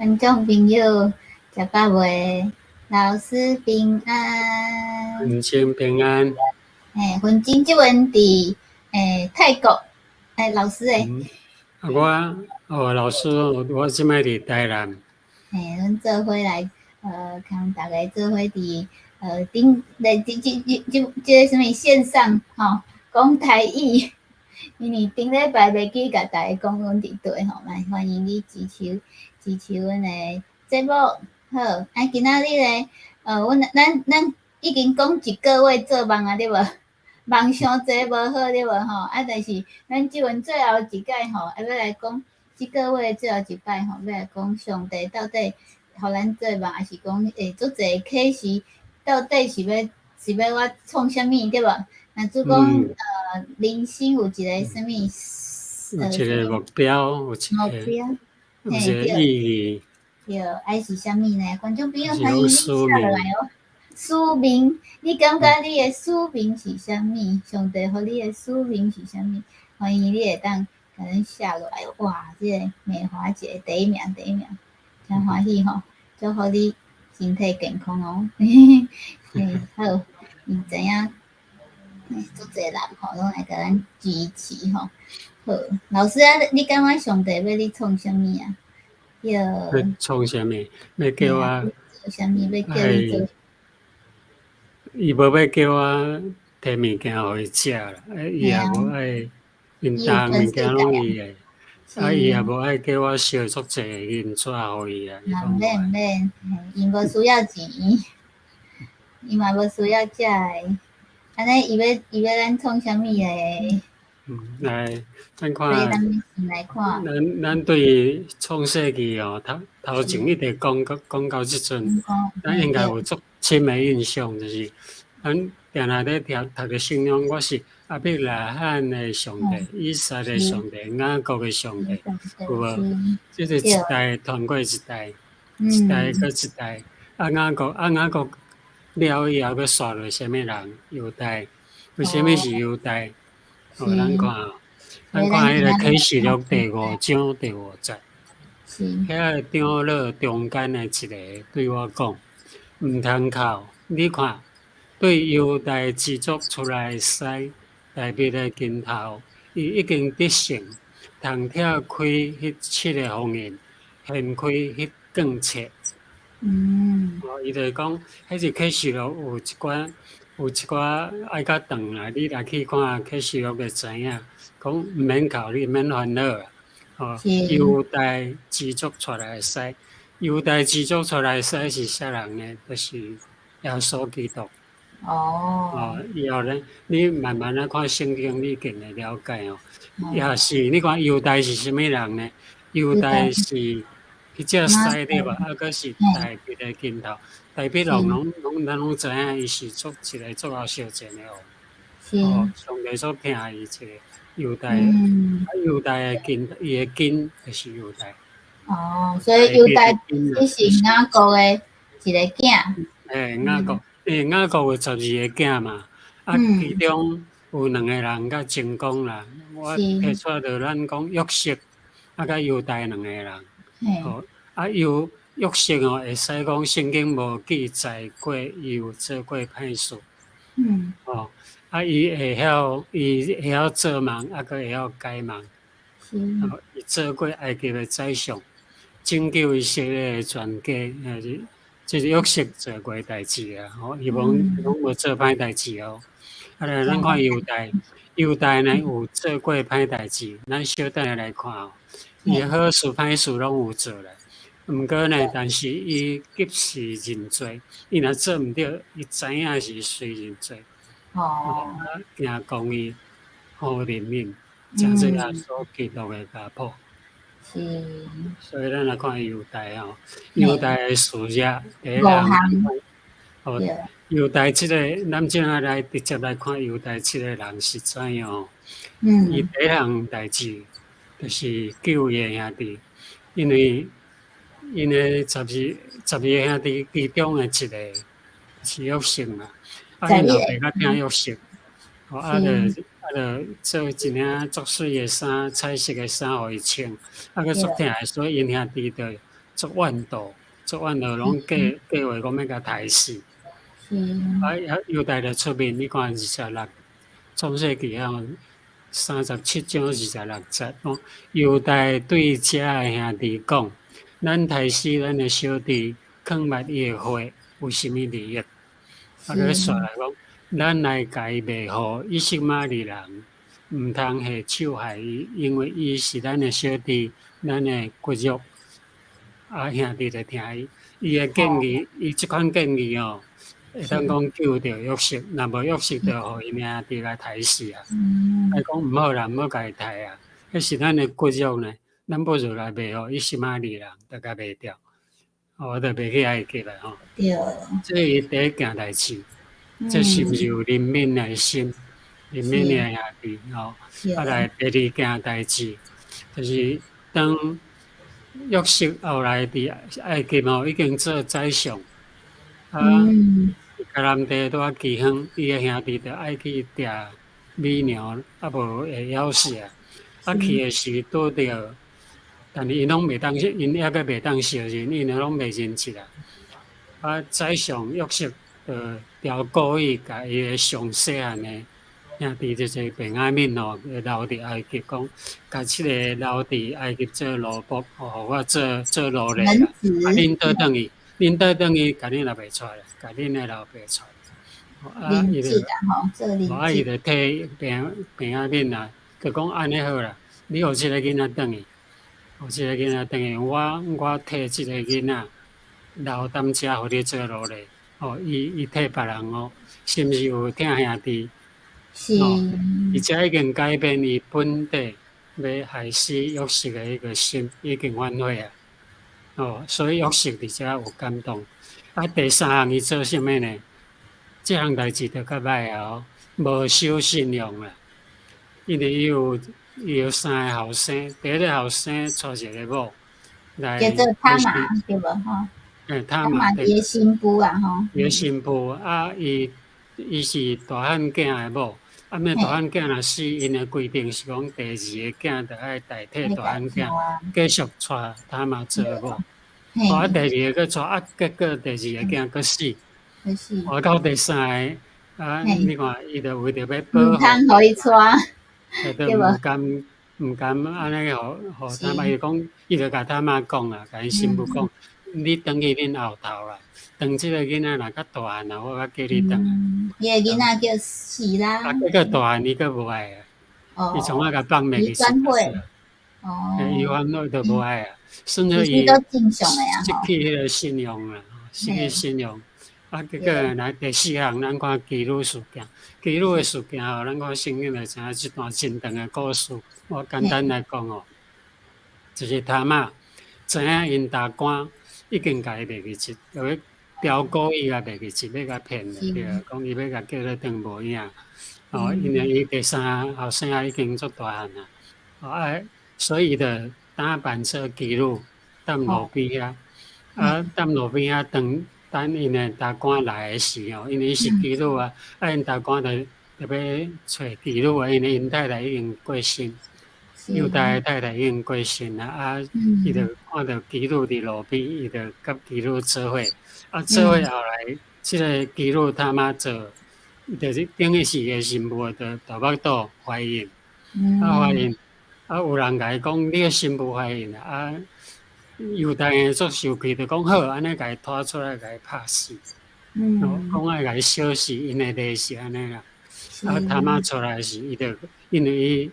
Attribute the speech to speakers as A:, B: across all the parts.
A: 观众朋友，食饱未？老师平安。
B: 人生平安。
A: 婚姻即问伫泰国，老师
B: 我老师，我即摆伫台南。
A: 阮做伙来，共大家做伙伫顶来即个什么线上讲台语。因为顶礼拜袂记甲大家讲阮伫对吼，来欢迎你支持阮的节目。好，今仔日咧，咱已经讲一个月做梦啊，对无？梦伤济无好，对无吼？但是咱即阵最后一届吼，要来讲即个月最后一摆吼，要来讲上帝到底互咱做梦，还是讲足济启示，到底是要我创啥物，对无？若做讲人生有一个什么？
B: 有一个目标，有一个意义。
A: 对，爱是啥物呢？观众朋友，
B: 是
A: 欢迎你写落来哦。使命，你感觉你的使命是啥物？上帝互你的使命是啥物？欢迎你会当甲咱写落来。哇，即个美华姐第一名，真欢喜吼！祝福你身体健康哦。好，你知影？足济人吼，拢来甲咱支持吼。好，老师啊，你感觉上帝要你创啥物啊？
B: 要创啥物？要叫我
A: 做啥物？要叫你做？
B: 伊无要叫我摕物件互伊食啦，伊也无爱因当物件拢伊诶，伊也无爱叫我烧足济银纸互伊啊。
A: 毋免，伊无需要钱，伊嘛无需要食诶。安尼伊要咱创啥物诶？
B: 来，咱看。
A: 来看。
B: 咱对创世纪哦，头前一直讲到即阵，咱应该有足深诶印象，就是咱定定咧读着圣经，我是阿伯拉罕诶上帝、以撒诶上帝、雅各诶上帝，有无？即个一代传过一代，一代搁一代。雅各了以后，搁刷落啥物人？犹太。为虾米是犹太？咱看。咱看迄个启示录第5章第5节，遐个长老中间的一个对我讲：毋通哭，你看，对犹大支族出来使大笔的金头，伊已经得胜，通跳开迄7个封印，掀开迄卷册。伊就讲，迄是启示录有一寡爱较长啦，你若去看启示录就知影。讲毋免哭，你毋免烦恼啦。犹大支族出来使，犹大支族出来使是啥人呢？就是耶稣基督。以后咧，你慢慢啊看圣经，你更会了解哦。也是，你看犹大是啥物人呢？犹大是迄只狮对吧？佫是大笔的金头，大笔咱拢知影，伊是一个足后烧钱的哦。上帝所疼伊一个。犹大，犹大诶根，伊诶根就是犹大。
A: 所以犹大伊是雅各诶一个囝。
B: 雅各有12个囝嘛，其中有2个人较成功啦。我提出着咱讲约瑟，甲犹大2个人。约瑟哦，会使讲圣经无记载过，伊有做过歹事。伊会晓做梦，佫会晓解梦。伊做过埃及的宰相，拯救以色列的全家，即是约瑟做过代志啊！伊拢无做歹代志哦。咱看犹大呢有做过歹代志，咱小等下来看哦。伊好事歹事拢有做啦，毋过呢，但是伊及时认罪。伊若做毋对，伊知影是谁认罪。行公义，好人民，真做耶稣基督的家谱。所以咱来看犹大哦，犹大的事业第一人。犹大即个，咱即下来直接来看犹大即个人是怎样。伊第一项代志就是救伊的兄弟，因为因的12个兄弟其中的一个是约瑟嘛。因老爸较疼约瑟，就做一领足水的衫、彩色的衫互伊穿，佫足疼的，所以因兄弟就足怨妒，拢计划讲要甲刣死。犹大就出面，你看26创世纪37章26节，犹大对遮个兄弟讲：咱刣死咱的小弟，藏捌伊的血，有甚物利益？就说来讲，咱来甲伊卖互以实玛利人，毋通下手害伊，因为伊是咱的小弟，咱的骨肉。兄弟就听伊的建议，伊即款建议会当讲救着约瑟，若无约瑟就互伊兄弟来刣死啊！讲毋好啦，毋好甲伊刣啊！迄是咱的骨肉呢，咱不如来卖互以实玛利人，就甲卖掉。我就卖去埃及啦
A: 对。
B: 这伊第一件代志，这是毋是有怜悯的心？怜悯的兄弟来第二件代志，就是当。约瑟后来伫埃及已经做宰相，迦南地拄饥荒，伊的兄弟就爱去掠美牛，无会枵死啊！去的时拄着，但是因拢袂当，因抑个袂当相认，因拢袂认识宰相约瑟调故意甲伊的上细汉的兄弟就是便雅悯留伫埃及，讲甲即个留伫埃及做奴仆，互我做奴隶啦。恁倒转去，甲恁老爸出来，甲恁的老爸出来。伊就替便雅悯啦，就讲安尼好啦，你互即个囡仔转去，我替即个囡仔留踮遮，互你做奴隶。伊替别人是毋是有听兄弟？而且已经改变伊本地要害死约瑟的迄个心，已经反悔所以约瑟伫遮有感动。第三项伊做啥物呢？这项代志就较歹无守信用啦。因为伊有3个后生，第一个后生娶一个某来，
A: 叫做他玛，对无他玛伊的新妇啊
B: 伊的新妇伊是大汉囝的某。大汉囝若死，因的规定是讲第二个囝就爱代替大汉囝，继续娶他玛做某。第二个娶结果第二个囝佫死。到第三个你看伊就为着要保护，
A: 唔通互伊娶，
B: 对毋甘安尼互他玛，伊就甲他玛讲啦，甲因新妇讲，你转去恁后头啦。当即个囡仔若较大汉我较叫你转来。
A: 伊个囡仔叫希拉。
B: 结果大汉伊佫无爱伊从我甲放灭去。
A: 伊转会。
B: 伊反悔就无爱算做伊失去迄个信用啦，失去信用。结果来第4项，咱看基路事件。基路的事件咱看圣经就知影即段真长的故事。我简单来讲就是他玛知影因大官已经甲伊卖去食，就要调故意甲卖去食，要甲骗对讲伊要甲叫做转无影。因为伊第三后生已经足大汉啦，所以就打扮做基路，踮路边踮路边等因的大官来的时因为伊是基路因大官就要找基路因为因太太已经过身，犹大的太太已经过身伊就看到基路伫路边，伊就甲基路做伙，做伙后来，即个基路他妈做，就是等于是伊的新妇就大腹肚怀孕，怀孕，有人甲伊讲，你个新妇怀孕犹大个足受气，就讲好，安尼甲伊拖出来，甲伊拍死，讲爱甲伊烧死，因的例是安尼啦。他妈出来时，因为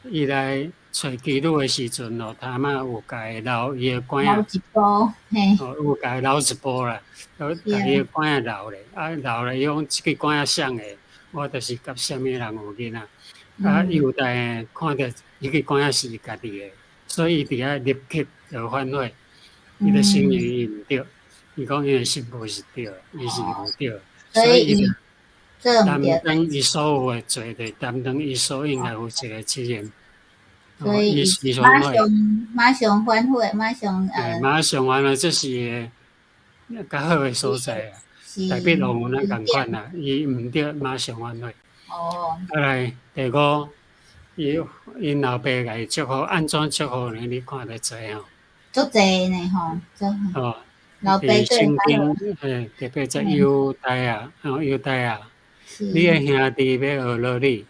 B: 伊来找基路的时阵他妈有甲伊留伊的管
A: 留一波，
B: 有甲伊留一波啦，甲伊的管留咧，留咧，伊讲即个管谁的，我就是甲啥物人有囡仔，犹大看到迄个管是家己的。所以伊伫遐立刻就反悔，伊就承认伊毋对，伊讲伊的媳妇是对，伊是毋对，所以伊就担当伊所有的罪，就担当伊所应该负责的责任。
A: 所以伊马上反悔，马上
B: 反悔，这是较好的所在台北龙文咱共款啦，伊毋对，马上反悔。再来第5。因老爸甲伊祝福，安怎祝福呢？你看得知
A: 足侪呢吼，
B: 哦，
A: 老爸
B: 伫圣
A: 对巴
B: 经
A: 罗，
B: 特别在
A: 嗯，
B: 犹太啊，
A: 是，
B: 你的兄弟要学落你，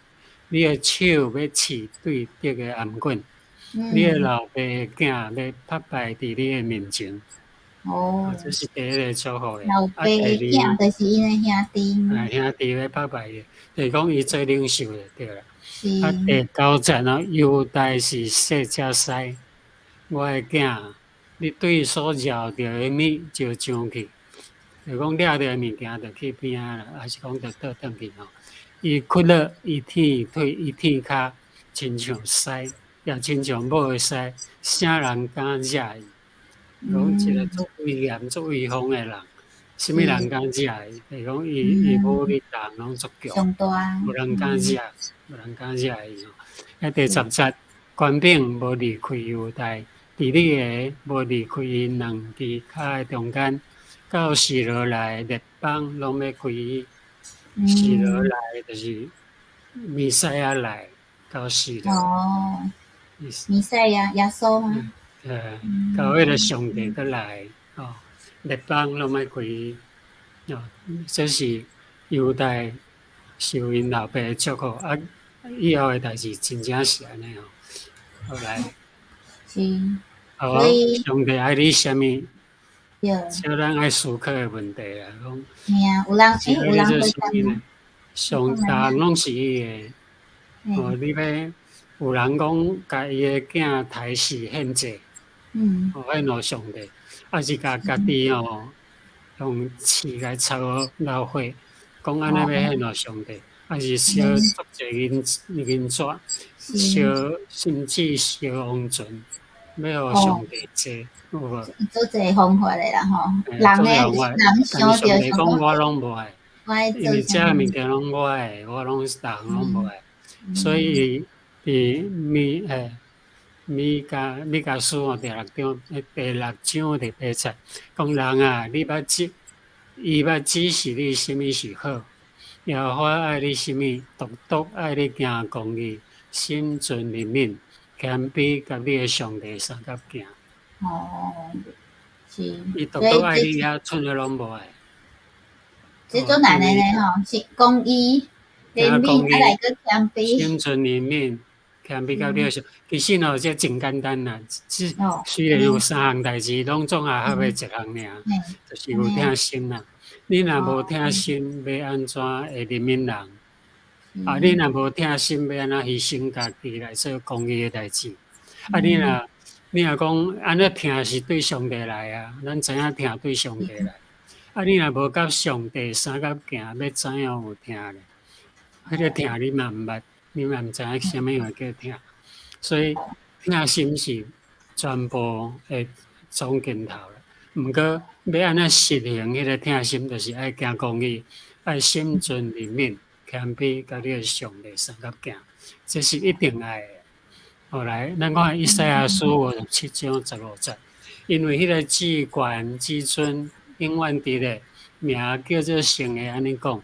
B: 你的手要刺对敌的颔棍，你的
A: 嗯，
B: 老爸的囝要拍败伫你的面前。
A: 哦，
B: 这是第一个祝福的。
A: 老爸
B: 第
A: 的囝
B: 二，
A: 就是因的兄弟，
B: 兄弟要拍败的，就是讲伊做领袖就对了。
A: 是，
B: 第九节犹大是说遮西，我的囝，你对所绕着的物就上去，就讲抓着物件就去边啊啦，还是讲就倒转去吼。伊屈了，伊天腿，伊天骹，亲像狮，也亲像母的狮，啥人敢惹伊？讲一个
A: 嗯，
B: 足威严、足威风的人，啥物人
A: 是，
B: 敢惹伊？就是讲伊武
A: 嗯，
B: 力人拢足强，
A: 上大，
B: 无人敢
A: 嗯，
B: 惹，无人敢惹伊吼。第十节，官兵无离开犹大，地理个无离开因两支骹的中间，到示罗来列邦拢要开伊。示罗
A: 嗯，
B: 来就是弥赛亚来到示罗，
A: 哦，
B: 意思。
A: 弥赛亚耶稣吗？
B: 嗯，到迄个
A: 嗯，
B: 上帝倒来哦，列邦拢要开伊哦，这是犹大受因老爸的祝福啊，以后的代志真正是安尼哦。后来，
A: 是，所
B: 哦，
A: 以，
B: 上帝爱你什么，
A: 对，
B: 叫咱爱思考的问题啦。讲
A: 嘿啊，有人，
B: 是爱
A: 有人
B: 你做
A: 会干吗？
B: 什么呢？上
A: 看卖
B: 大拢是伊的。哦，
A: 嘿，
B: 你要有人讲，甲伊的囝抬死献祭，
A: 嗯，
B: 献互上帝，还是甲家己用刺来插老火，讲安尼要
A: 哦，
B: 献互上帝，还是烧
A: 嗯，
B: 足济银纸，烧
A: 是，
B: 甚至烧王船，要互
A: 哦，
B: 上帝坐，有无？
A: 做侪方法的啦吼，人诶，
B: 做样话，
A: 人
B: 但是
A: 想
B: 上帝讲
A: 着想讲，
B: 我拢无爱，
A: 我爱
B: 因为遮
A: 做啥物，
B: 物件拢我爱，我拢逐项拢无
A: 嗯，
B: 爱，所
A: 嗯，
B: 以伫米迦书第6章第8节，讲人啊，你捌指示你什么是好，耶和华爱你什么，独爱你行公义，心存怜悯，谦卑，甲你的上帝相合行。
A: 哦，是，
B: 伊独
A: 所以这
B: 独爱你，遐剩的拢无爱。
A: 这种难的呢
B: 因为
A: 吼，是公益、怜
B: 行
A: 悯，
B: 公义，
A: 啊来个谦卑，
B: 心存怜悯，谦卑到你
A: 嗯，
B: 上。其实哦，这真简单啦。
A: 哦，
B: 虽然有
A: 安尼，3
B: 项代志，拢总合合
A: 嗯，
B: 一项尔，
A: 嘿，
B: 就是有
A: 安尼啊，
B: 疼心啦。你若无
A: 哦，
B: 疼心，要安怎会怜悯人？啊，你
A: 是，
B: 若无疼心，要安怎牺牲家己来做公益的代志？啊，
A: 嗯，
B: 你若讲安尼疼是对上帝来啊，咱知影疼对上帝
A: 是，
B: 来。啊，你若无甲上帝相合行，要怎样有疼咧？迄个疼你嘛毋捌，你嘛毋知影啥物话叫疼。所以疼心是全部的总尽头了。毋过要安怎实行迄个疼心，就是爱行公义，爱心存怜悯，谦卑，甲你的上帝相合行，这是一定爱的。后来，咱看以赛亚书57章16节，因为迄个至高至尊永远伫咧，名叫做圣的，安尼讲。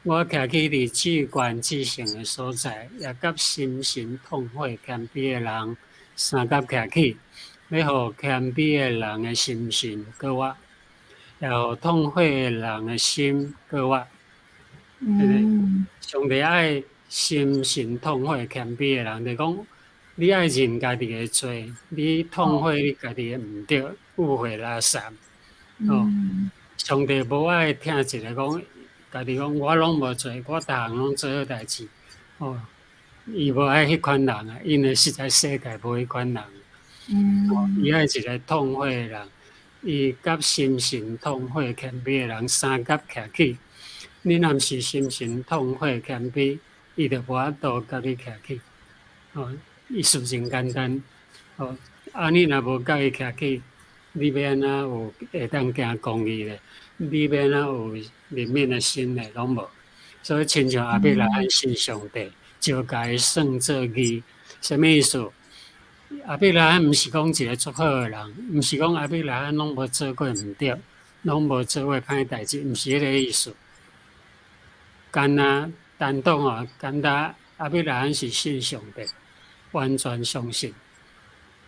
B: 我徛起伫至高至圣的所在，也甲心神痛悔谦卑的人相甲徛起，要互谦卑的人的心神过我，也互痛悔的人的心过我。
A: 嗯，
B: 上帝爱心神痛悔谦卑的人，就是讲你爱认家己的罪，你痛
A: 哦，
B: 悔你家己的毋对、误会、拉撒。哦，
A: 嗯，
B: 上帝无爱听一个讲，家己讲我拢无做，我逐项拢做好代志。哦，伊无爱迄款人啊，因为实在世界无迄款人。哦，伊
A: 嗯，
B: 爱一个痛悔的人，伊甲心神痛悔谦卑的人三甲徛起。你若毋是心神痛悔谦卑，伊就无法度甲你徛起。哦，意思真简单。哦，啊，你若无甲伊徛起，你要安怎有会当行公义咧？你要安怎有怜悯的心咧？拢无。所以亲像阿伯拉罕信上帝，就甲伊算做义。什么意思？阿伯拉罕毋是讲一个足好诶人，毋是讲阿伯拉罕拢无做过毋对，拢无做过歹代志，毋是迄个意思。干那单独哦，干那阿伯拉罕是信上帝，完全相信。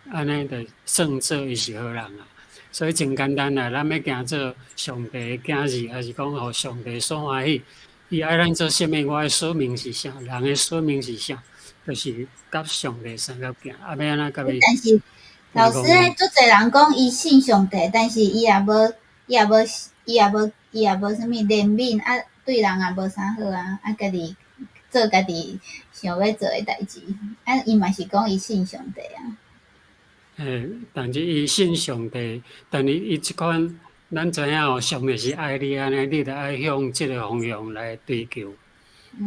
B: 安尼就算做伊是好人啊。所以真简单啦，咱要行做上帝的囝儿，还是讲互上帝所欢喜，伊爱咱做啥物，我的使命是啥？人的使命是啥？就是甲上帝相合行，啊，要安怎甲伊？
A: 但是老师咧，足侪人讲伊信上帝，但是伊也无啥物怜悯啊，对人也无啥好啊，啊，家己做家己想要做的代志，啊，伊嘛是讲伊信上帝啊。
B: 但是伊信上帝，但是伊即款，咱知影哦，上帝是爱你安尼，你着爱向即个方向来追求。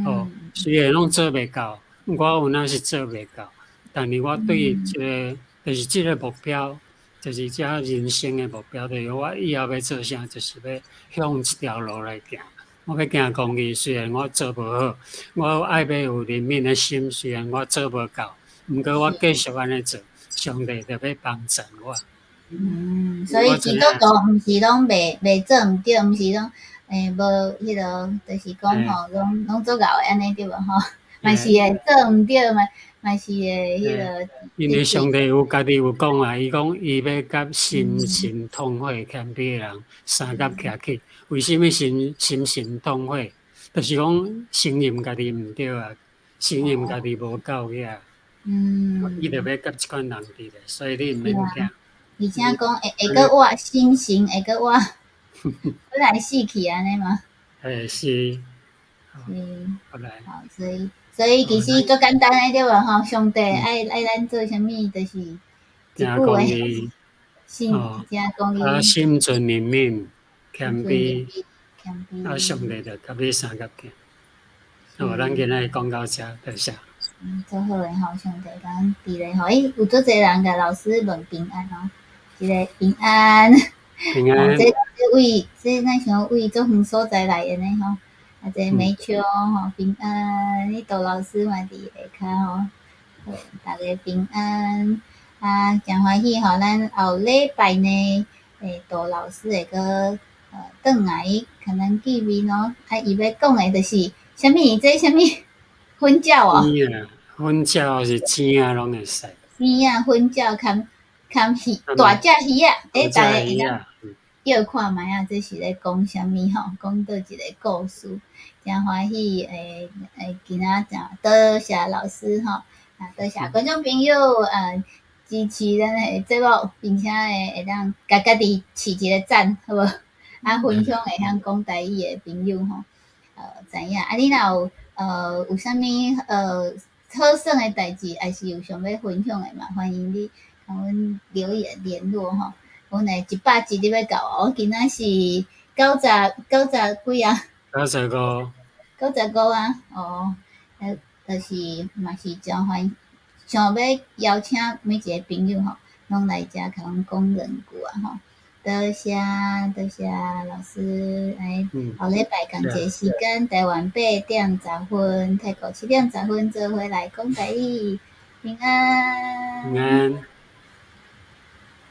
B: 哦，虽然拢做袂到，我有哪是做袂到，但是我对即个，就是即个目标，就是遮人生的目标，就是我以后要做啥，就是要向即条路来行。我要行公益，虽然我做无好，我爱要有怜悯的心，虽然我做无到，毋过我继续安尼做，上帝就要帮助我。
A: 所以基督徒毋是拢袂做毋对，毋是拢无迄落，就是讲吼，拢做到的安尼对无吼？嘛是会做毋对嘛是会迄落。
B: 因为上帝有家己有讲啊，伊讲伊要甲心神通火谦卑的人三甲徛起。为什么心神通火？就是讲承认家己毋对啊，承认家己无够呀。伊就要甲即款人伫咧，所以你毋免惊。
A: 而且讲会个活心神会个活，本来死去安尼嘛。
B: 是。
A: 好，所以其实足简单诶，对无吼？上帝爱咱做啥物，就是一句话，心诚公义，
B: 啊，心存怜悯，谦卑，啊，上帝就甲你三甲行。好，咱今日讲到遮，多谢。
A: 做好诶吼，上帝咱伫咧吼，有足侪人甲老师问平安吼，一个平安，
B: 平安，
A: 这咱想为足远所在来诶呢吼。啊，这美秋吼平安，你杜老师嘛伫下骹吼，大家平安啊，诚欢喜吼，咱后礼拜呢，杜老师会个转来可能见面哦，啊，伊要讲诶就是啥物？这啥物？婚教哦？
B: 婚教是钱啊，拢会使。
A: 钱啊，婚教牵鱼，大只鱼啊，大家会当叫看觅啊，这是咧讲啥物吼？讲倒一个故事。真欢喜今仔多谢老师吼，啊多谢观众朋友支持咱诶节目，并且会当家己试一个赞，好无？啊分享会晓讲台语诶朋友吼，知影啊你若有啥物好耍诶代志，还是有想要分享诶嘛，欢迎你甲阮留言联络吼。阮诶100集你要到哦，我今仔是90几啊
B: 95。
A: 95啊，哦，就是嘛是真想要邀请每一个朋友吼，拢来遮甲阮讲两句啊吼。多谢老师，后礼拜同一个时间，台湾8点10分，泰国7点10分做回来讲台语，平安。
B: 平安。